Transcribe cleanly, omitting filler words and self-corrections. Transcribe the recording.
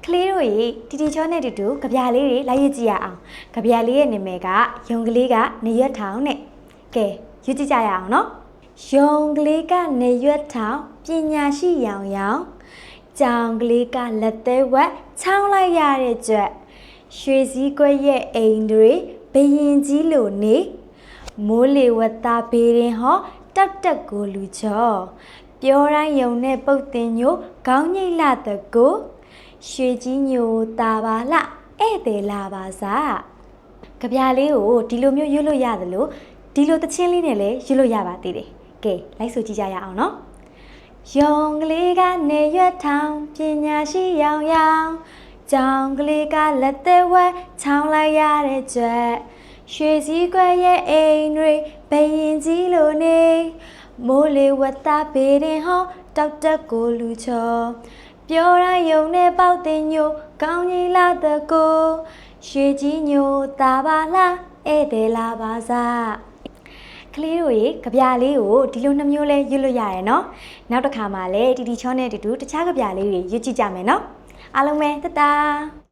ကလေးတို့ရေတီတီချောနဲ့တူတူကြပြလေးတွေလိုက်ရကြည့်ရအောင်ကြပြလေးရဲ့နာမည်ကယုံကလေးကနေရွက်ထောင်နဲ့ကဲရွတ်ကြည့်ကြရအောင်နော်ယုံကလေးကနေရွက်ထောင်ပညာရှိရောင်ရောင်ကြောင်ကလေးကလက်သေးဝက်ချောင်းလိုက်ရတဲ့ကြွက်ရွှေစည်းကွက်ရဲ့အိမ်တွေဘရင်ကြီးလိုနေမိုးလေဝသဘေးရင်ဟောတောက်တက်ကိုလူချောပြောတိုင်းယုံနဲ့ပုတ်တင်ညိုခေါင်းညိတ်လာတကူရွှေကြီးညိုတာပါလှဧည့်သည်လာပါစားကြပြလေးကိုဒီလိုမျိုးရွတ်လို့ရတယ်လို့ဒီလိုတချင်းလေးနဲ့လည်းရွတ်လို့ရပါသေးတယ်ကဲလိုက်ဆိုကြည့်ကြရအောင်နော်ယုံကလေးကနေရွက်ထောင်ပညာရှိရောင်ရောင်ကြောင်ကလေးကလက်သေးဝဲချောင်းလိုက်ရတဲ့ကြွက်ရွှေစည်းကွက်ရဲ့အိမ်တွေဘရင်ကြီးလိုနေမိုးလေဝသဘေးရင်ဟောတောက်တက်ကိုလူချောပြောတိုင်းယုံနဲ့ပေါက်တင်ညိုကောင်းကြီးလာတကိုရွှေကြီးညိုတာပါလားဧည့်သည်လာပါစားကလေးတို့ရေကြပြလေးကိုဒီလိုနှမျိုးလဲရွတ်လို့ရတယ်နော်နောက်တစ်ခါမှလည်းတီတီချောနဲ့တူတူတခြားကြပြလေးတွေရွတ်ကြည့်ကြမယ်နော်အားလုံးပဲတတာ